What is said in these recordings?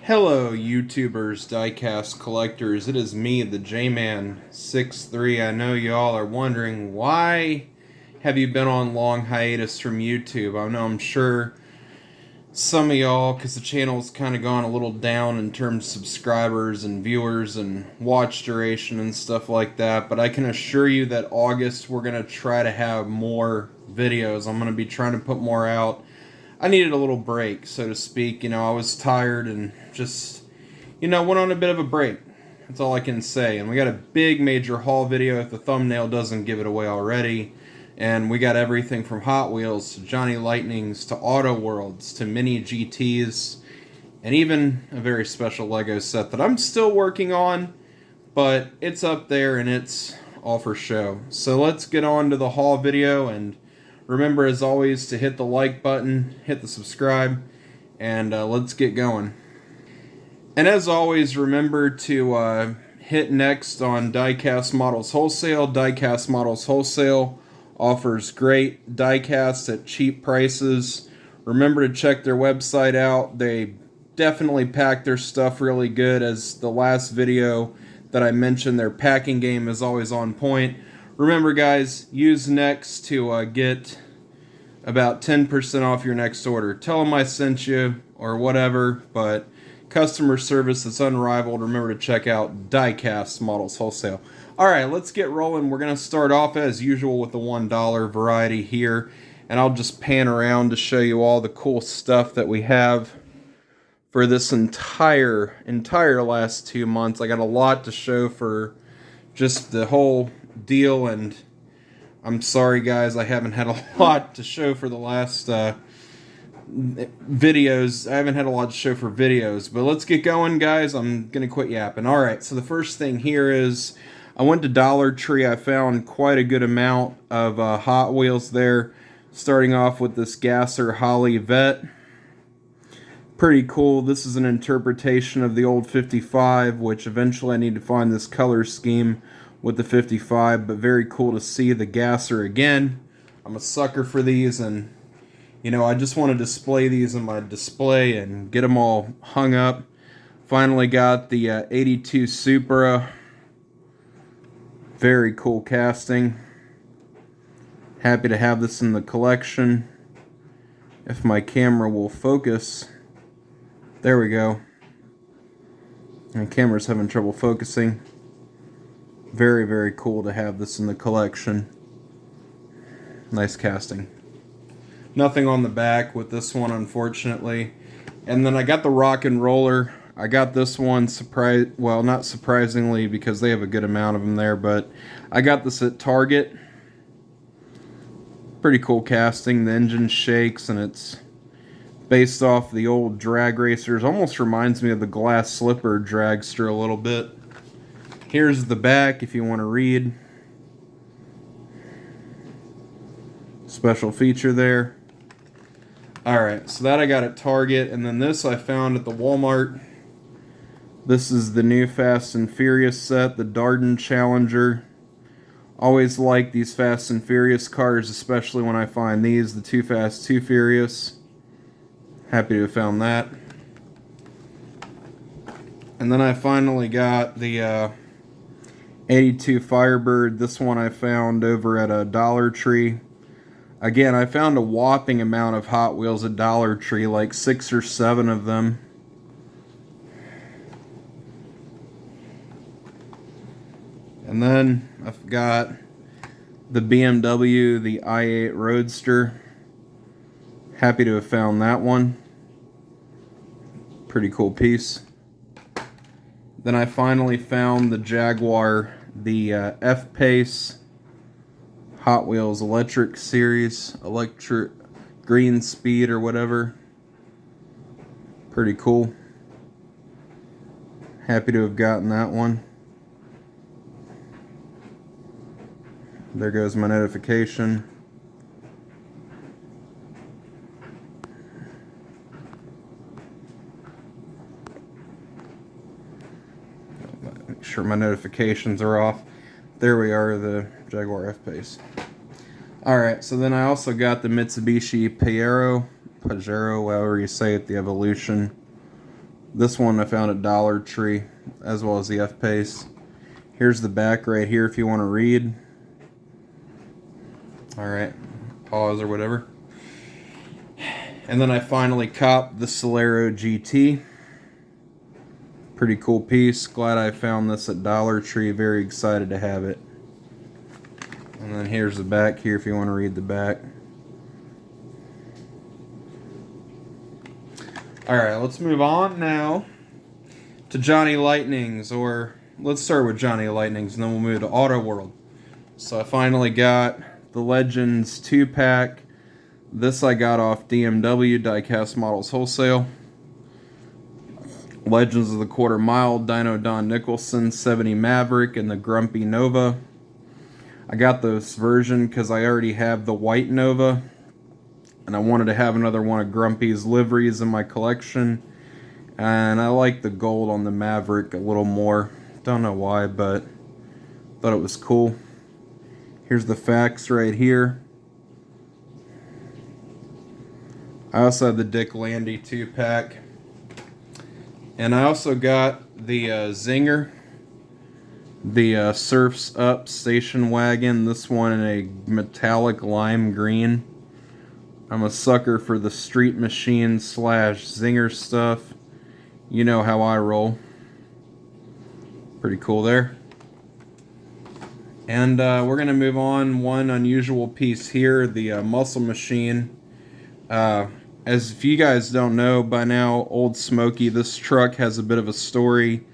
Hello, YouTubers, diecast collectors. It is me, the J-Man63. I know y'all are wondering, why have you been on long hiatus from YouTube? I know I'm sure some of y'all, because the channel's kind of gone a little down in terms of subscribers and viewers and watch duration and stuff like that, but I can assure you that August we're going to try to have more videos. I'm going to be trying to put more out. I needed a little break, so to speak. I was tired and just, went on a bit of a break. That's all I can say. And we got a big major haul video if the thumbnail doesn't give it away already. And we got everything from Hot Wheels to Johnny Lightnings to Auto Worlds to Mini GTs and even a very special Lego set that I'm still working on, but it's up there and it's all for show. So let's get on to the haul video, and remember, as always, to hit the like button, hit the subscribe, and let's get going. And as always, remember to hit next on Diecast Models Wholesale. Diecast Models Wholesale offers great diecast at cheap prices. Remember to check their website out. They definitely pack their stuff really good. As the last video that I mentioned, their packing game is always on point. Remember, guys, use next to get about 10% off your next order. Tell them I sent you or whatever, but customer service is unrivaled. Remember to check out Diecast Models Wholesale. Alright, let's get rolling. We're going to start off as usual with the $1 variety here, and I'll just pan around to show you all the cool stuff that we have for this entire last 2 months. I got a lot to show for just the whole deal, and I'm sorry guys, I haven't had a lot to show for the last videos. I haven't had a lot to show for videos, but let's get going, guys. I'm gonna quit yapping. Alright, so the first thing here is I went to Dollar Tree. I found quite a good amount of Hot Wheels there, starting off with this Gasser Holly Vet. Pretty cool. This is an interpretation of the old 55, which eventually I need to find this color scheme with the 55, but very cool to see the Gasser again. I'm a sucker for these, and I just want to display these in my display and get them all hung up. Finally got the 82 Supra. Very cool casting. Happy to have this in the collection. If my camera will focus. There we go. My camera's having trouble focusing. Very, very cool to have this in the collection. Nice casting. Nothing on the back with this one, unfortunately. And then I got the Rock and Roller. I got this one, not surprisingly, because they have a good amount of them there, but I got this at Target. Pretty cool casting. The engine shakes, and it's based off the old drag racers. Almost reminds me of the Glass Slipper dragster a little bit. Here's the back if you want to read. Special feature there. Alright, so that I got at Target, and then this I found at the Walmart. This is the new Fast and Furious set, the Darden Challenger. Always like these Fast and Furious cars, especially when I find these, the Too Fast, Too Furious. Happy to have found that. And then I finally got the 82 Firebird. This one I found over at a Dollar Tree. Again, I found a whopping amount of Hot Wheels at Dollar Tree, like 6 or 7 of them. And then I've got the BMW, the i8 Roadster. Happy to have found that one. Pretty cool piece. Then I finally found the Jaguar, the F-Pace Hot Wheels Electric Series, Electric Green Speed or whatever. Pretty cool. Happy to have gotten that one. There goes my notification. Make sure my notifications are off. There we are, the Jaguar F-Pace. Alright, so then I also got the Mitsubishi Pajero, however you say it, the Evolution. This one I found at Dollar Tree, as well as the F-Pace. Here's the back right here if you want to read. Alright, pause or whatever. And then I finally copped the Solero GT. Pretty cool piece. Glad I found this at Dollar Tree. Very excited to have it. And then here's the back here if you want to read the back. Alright, let's move on now to Johnny Lightning's, or let's start with Johnny Lightning's and then we'll move to Auto World. So I finally got the Legends 2-pack. This I got off DMW, Diecast Models Wholesale. Legends of the Quarter Mile, Dino Don Nicholson, 70 Maverick, and the Grumpy Nova. I got this version because I already have the white Nova, and I wanted to have another one of Grumpy's liveries in my collection. And I like the gold on the Maverick a little more. Don't know why, but thought it was cool. Here's the facts right here. I also have the Dick Landy 2-pack. And I also got the Zinger. The Surf's Up station wagon. This one in a metallic lime green. I'm a sucker for the Street Machine / Zinger stuff. You know how I roll. Pretty cool there. And we're going to move on. One unusual piece here, the Muscle Machine. As if you guys don't know by now, Old Smoky, this truck has a bit of a story.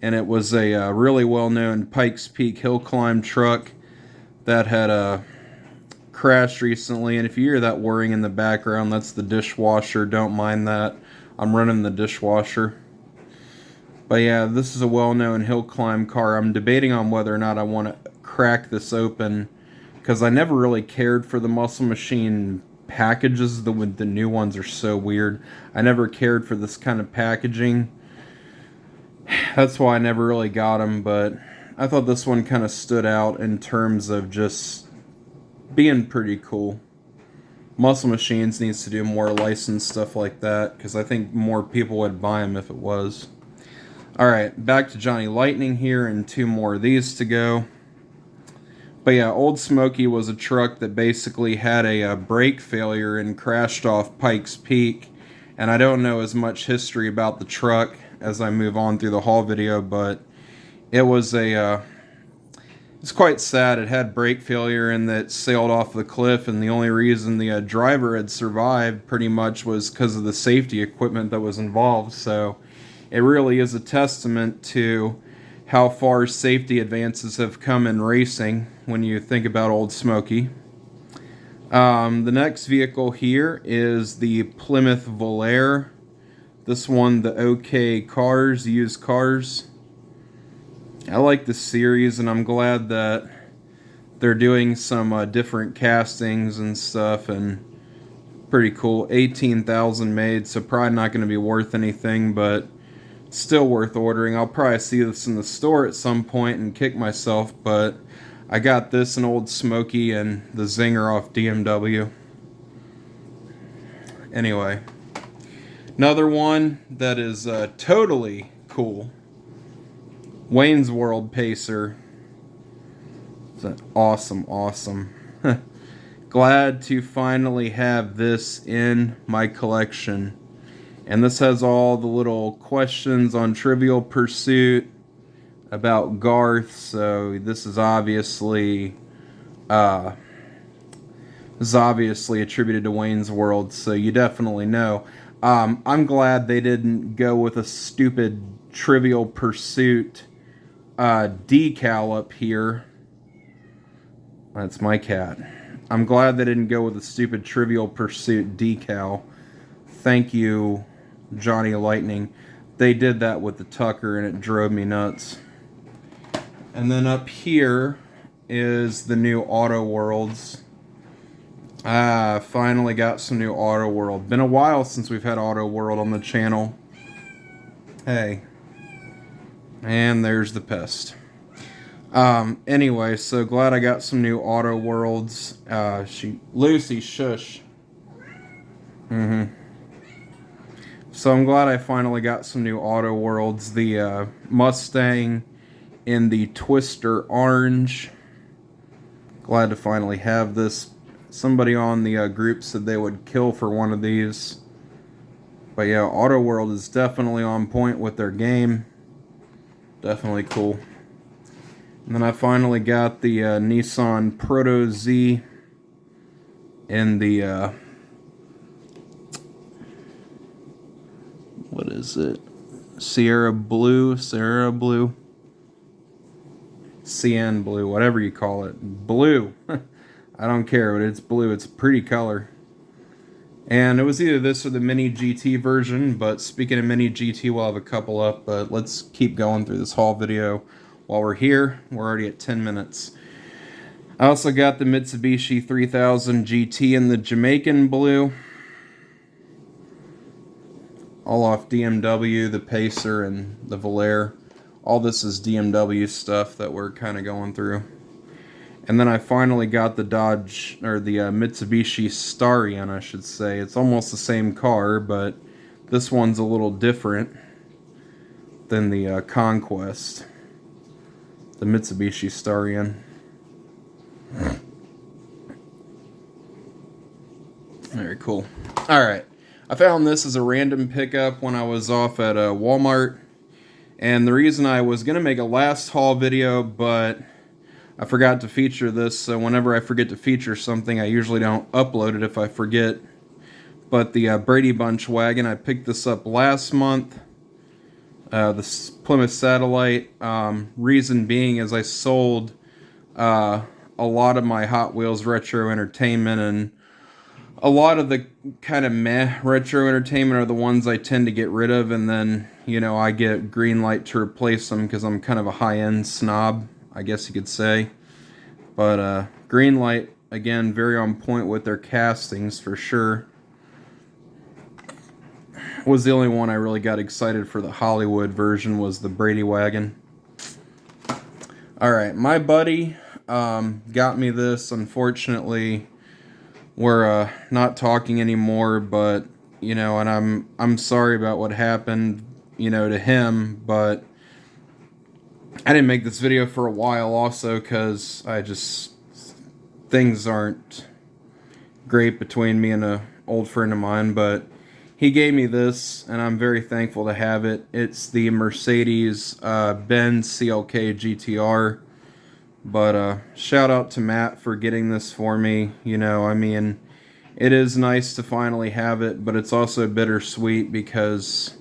And it was a really well-known Pikes Peak hill climb truck that had crashed recently. And if you hear that whirring in the background, that's the dishwasher. Don't mind that. I'm running the dishwasher. But yeah, this is a well-known hill climb car. I'm debating on whether or not I want to crack this open, because I never really cared for the Muscle Machine packages. The new ones are so weird. I never cared for this kind of packaging. That's why I never really got them, but I thought this one kind of stood out in terms of just being pretty cool. Muscle Machines needs to do more licensed stuff like that, because I think more people would buy them if it was. Alright, back to Johnny Lightning here, and two more of these to go. But yeah, Old Smoky was a truck that basically had a brake failure and crashed off Pikes Peak. And I don't know as much history about the truck as I move on through the haul video, but it was it's quite sad. It had brake failure and that sailed off the cliff, and the only reason the driver had survived pretty much was because of the safety equipment that was involved. So it really is a testament to how far safety advances have come in racing when you think about Old Smoky. The next vehicle here is the Plymouth Volare. This one, the OK Cars, used cars. I like the series, and I'm glad that they're doing some different castings and stuff, and pretty cool. 18,000 made, so probably not going to be worth anything, but still worth ordering. I'll probably see this in the store at some point and kick myself, but I got this in Old Smoky and the Zinger off DMW. Anyway, another one that is totally cool. Wayne's World Pacer. It's an awesome. Glad to finally have this in my collection. And this has all the little questions on Trivial Pursuit about Garth. So this is obviously attributed to Wayne's World. So you definitely know. I'm glad they didn't go with a stupid Trivial Pursuit decal up here. That's my cat. I'm glad they didn't go with a stupid Trivial Pursuit decal. Thank you, Johnny Lightning. They did that with the Tucker and it drove me nuts. And then up here is the new Auto Worlds. Finally got some new Auto World. Been a while since we've had Auto World on the channel. Hey. And there's the pest. Anyway, so glad I got some new Auto Worlds. Lucy, shush. So I'm glad I finally got some new Auto Worlds. The Mustang in the Twister Orange. Glad to finally have this. Somebody on the group said they would kill for one of these. But yeah, Auto World is definitely on point with their game. Definitely cool. And then I finally got the Nissan Proto Z in the what is it? Sierra Blue, Cyan Blue, whatever you call it. Blue. I don't care, but it's blue. It's a pretty color. And it was either this or the Mini GT version, but speaking of Mini GT, we'll have a couple up, but let's keep going through this haul video. While we're here, we're already at 10 minutes. I also got the Mitsubishi 3000 GT in the Jamaican blue. All off DMW, the Pacer, and the Valere. All this is DMW stuff that we're kind of going through. And then I finally got the Dodge, or the Mitsubishi Starion, I should say. It's almost the same car, but this one's a little different than the Conquest. The Mitsubishi Starion. Very cool. Alright. I found this as a random pickup when I was off at Walmart. And the reason I was going to make a last haul video, but I forgot to feature this, so whenever I forget to feature something, I usually don't upload it if I forget. But the Brady Bunch wagon, I picked this up last month. The Plymouth Satellite. Reason being is I sold a lot of my Hot Wheels Retro Entertainment, and a lot of the kind of meh Retro Entertainment are the ones I tend to get rid of, and then, you know, I get Greenlight to replace them because I'm kind of a high-end snob, I guess you could say. But Greenlight, again, very on point with their castings for sure. Was the only one I really got excited for. The Hollywood version was the Brady wagon. Alright, my buddy got me this. Unfortunately, we're not talking anymore, but, you know, and I'm sorry about what happened, you know, to him, but I didn't make this video for a while also because things aren't great between me and an old friend of mine, but he gave me this, and I'm very thankful to have it. It's the Mercedes Benz CLK GTR. But shout out to Matt for getting this for me. You know, I mean, it is nice to finally have it, but it's also bittersweet because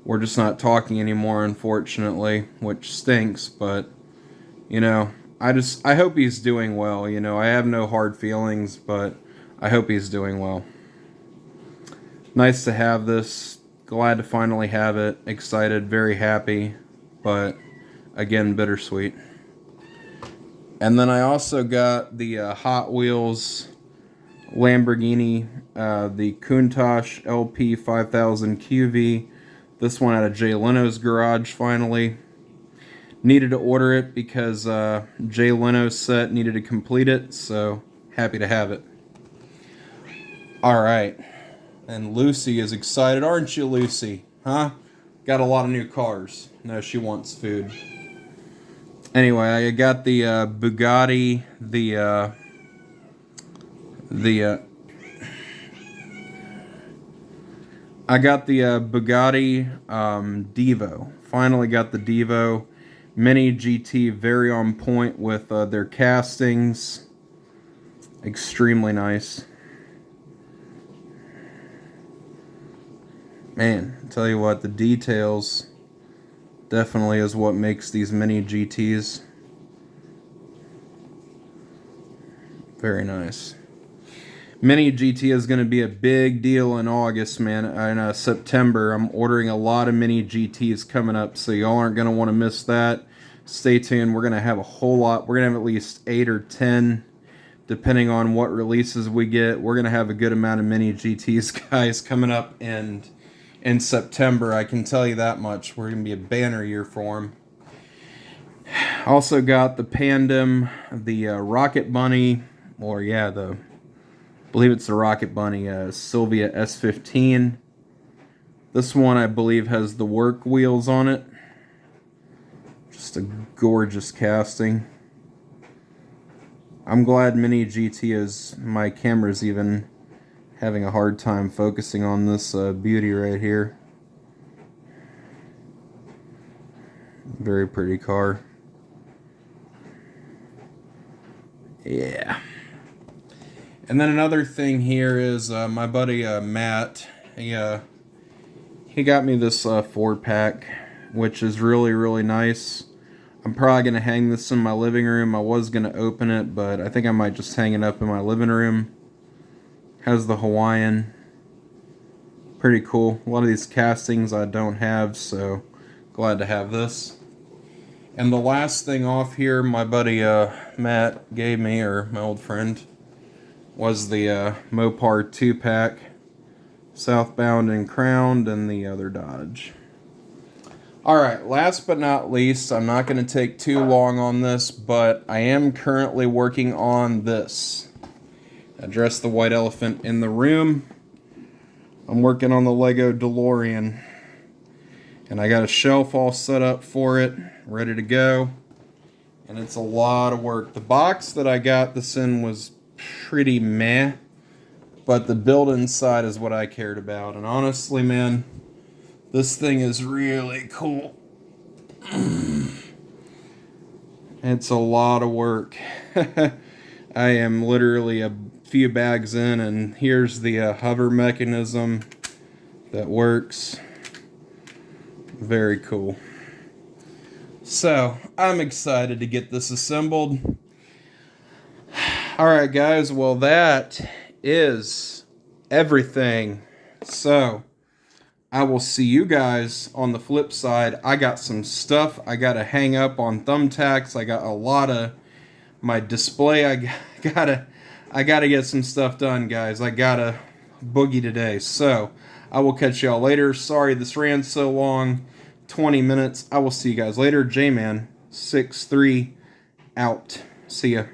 we're just not talking anymore, unfortunately, which stinks. But, you know, I hope he's doing well. You know, I have no hard feelings, but I hope he's doing well. Nice to have this. Glad to finally have it. Excited, very happy, but again, bittersweet. And then I also got the Hot Wheels Lamborghini, the Countach LP 5000 QV. This one out of Jay Leno's garage, finally. Needed to order it because Jay Leno's set needed to complete it, so happy to have it. Alright. And Lucy is excited, aren't you, Lucy? Huh? Got a lot of new cars. No, she wants food. Anyway, I got the Bugatti, I got the Bugatti Devo. Finally got the Devo. Mini GT, very on point with their castings. Extremely nice. Man, I tell you what, the details definitely is what makes these Mini GTs. Very nice. Mini GT is going to be a big deal in August, man. In September, I'm ordering a lot of Mini GTs coming up, so y'all aren't going to want to miss that. Stay tuned. We're going to have a whole lot. We're going to have at least 8 or 10, depending on what releases we get. We're going to have a good amount of Mini GTs, guys, coming up in September. I can tell you that much. We're going to be a banner year for them. Also got the Pandem, the Rocket Bunny, or yeah, I believe it's the Rocket Bunny, Sylvia S15. This one, I believe, has the work wheels on it. Just a gorgeous casting. I'm glad Mini GT is, my camera's even having a hard time focusing on this beauty right here. Very pretty car. Yeah. And then another thing here is my buddy Matt. He got me this 4-pack, which is really, really nice. I'm probably going to hang this in my living room. I was going to open it, but I think I might just hang it up in my living room. Has the Hawaiian. Pretty cool. A lot of these castings I don't have, so glad to have this. And the last thing off here my buddy Matt gave me, or my old friend, was the Mopar 2-pack. Southbound and Crowned, and the other Dodge. Alright, last but not least, I'm not going to take too long on this, but I am currently working on this. Address the white elephant in the room. I'm working on the Lego DeLorean. And I got a shelf all set up for it, ready to go. And it's a lot of work. The box that I got this in was pretty meh. But the build inside is what I cared about. And honestly, man, this thing is really cool. It's a lot of work. I am literally a few bags in, and here's the hover mechanism that works. Very cool. So, I'm excited to get this assembled. Alright guys, well that is everything. So, I will see you guys on the flip side. I got some stuff I gotta hang up on thumbtacks. I got a lot of my display. I gotta get some stuff done, guys. I gotta boogie today. So, I will catch y'all later. Sorry this ran so long. 20 minutes. I will see you guys later. J-Man 63 out. See ya.